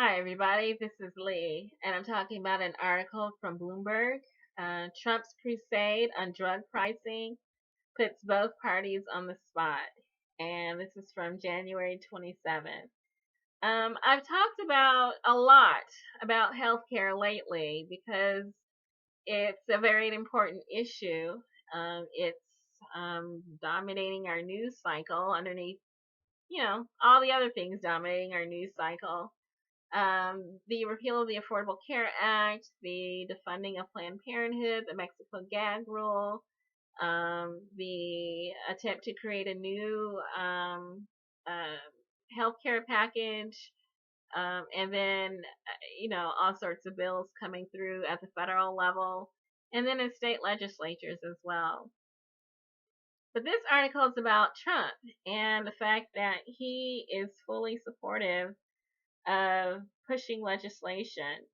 Hi, everybody. This is Lee, and I'm talking about an article from Bloomberg. Trump's crusade on drug pricing puts both parties on the spot. And this is from January 27th. I've talked about a lot about healthcare lately because it's a very important issue. It's dominating our news cycle underneath, all the other things dominating our news cycle. The repeal of the Affordable Care Act, the defunding of Planned Parenthood, the Mexico gag rule, the attempt to create a new healthcare package, and then, all sorts of bills coming through at the federal level, and then in state legislatures as well. But this article is about Trump and the fact that he is fully supportive of pushing legislation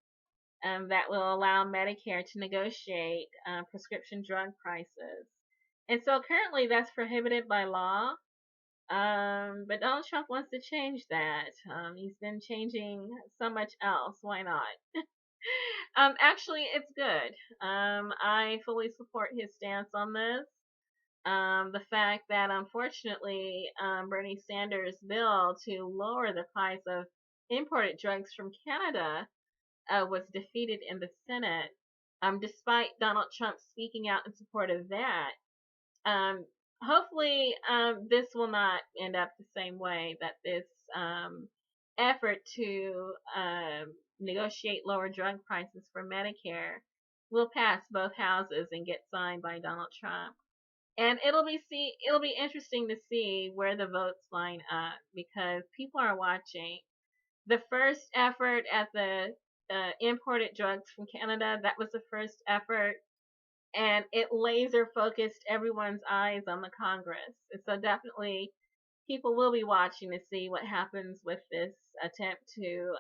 that will allow Medicare to negotiate prescription drug prices. And so currently that's prohibited by law. But Donald Trump wants to change that. He's been changing so much else. Why not? Actually, it's good. I fully support his stance on this. The fact that unfortunately Bernie Sanders' bill to lower the price of imported drugs from Canada was defeated in the Senate, despite Donald Trump speaking out in support of that. Hopefully, this will not end up the same way that this effort to negotiate lower drug prices for Medicare will pass both houses and get signed by Donald Trump. And it'll be interesting to see where the votes line up because people are watching. The first effort at the imported drugs from Canada, that was the first effort, and it laser focused everyone's eyes on the Congress. And so definitely people will be watching to see what happens with this attempt to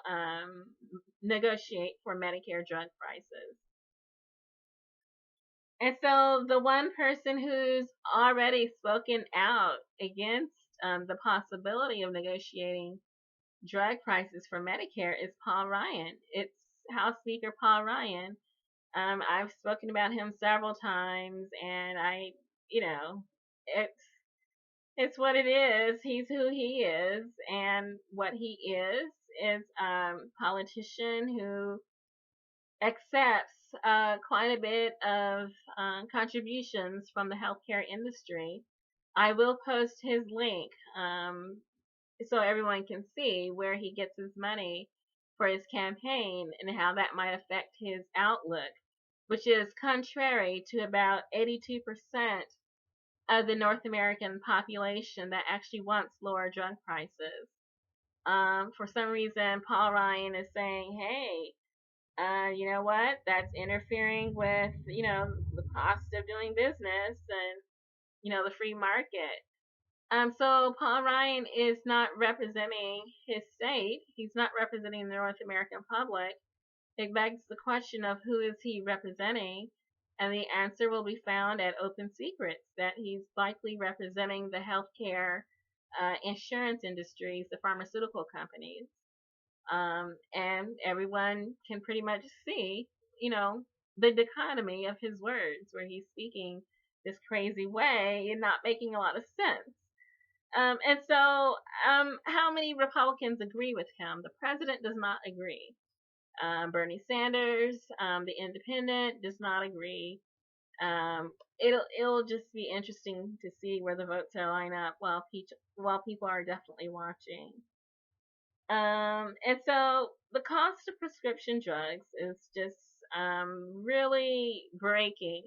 negotiate for Medicare drug prices. And so the one person who's already spoken out against the possibility of negotiating drug prices for Medicare is Paul Ryan. It's House Speaker Paul Ryan. I've spoken about him several times, and it's what it is. He's who he is, and what he is politician who accepts quite a bit of contributions from the healthcare industry. I will post his link so everyone can see where he gets his money for his campaign and how that might affect his outlook, which is contrary to about 82% of the North American population that actually wants lower drug prices. For some reason, Paul Ryan is saying, hey, you know what? That's interfering with, the cost of doing business and, the free market. So Paul Ryan is not representing his state. He's not representing the North American public. It begs the question of who is he representing? And the answer will be found at Open Secrets, that he's likely representing the healthcare insurance industries, the pharmaceutical companies. And everyone can pretty much see, the dichotomy of his words, where he's speaking this crazy way and not making a lot of sense. And so, how many Republicans agree with him? The president does not agree. Bernie Sanders, the independent, does not agree. It'll just be interesting to see where the votes are line up while people are definitely watching. And so the cost of prescription drugs is just really breaking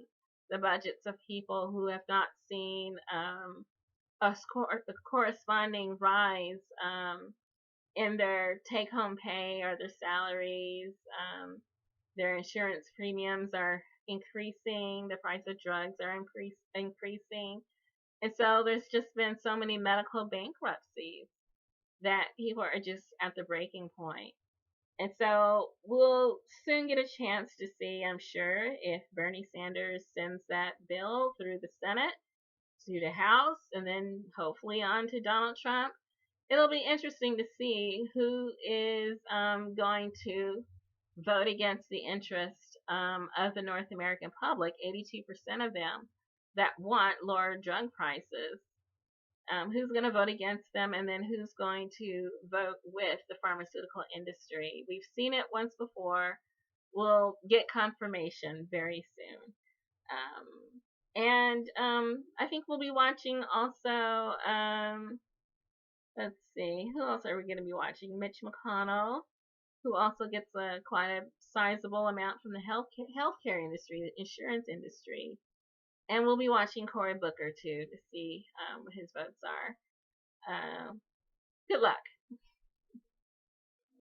the budgets of people who have not seen a corresponding rise in their take-home pay or their salaries. Their insurance premiums are increasing. The price of drugs are increasing. And so there's just been so many medical bankruptcies that people are just at the breaking point. And so we'll soon get a chance to see, I'm sure, if Bernie Sanders sends that bill through the Senate to the House and then hopefully on to Donald Trump. it'll be interesting to see who is going to vote against the interest of the North American public. 82% of them that want lower drug prices. Who's going to vote against them, and then who's going to vote with the pharmaceutical industry. We've seen it once before. We'll get confirmation very soon. And I think we'll be watching also, let's see, who else are we going to be watching? Mitch McConnell, who also gets quite a sizable amount from the healthcare industry, the insurance industry. And we'll be watching Cory Booker too to see what his votes are. Good luck.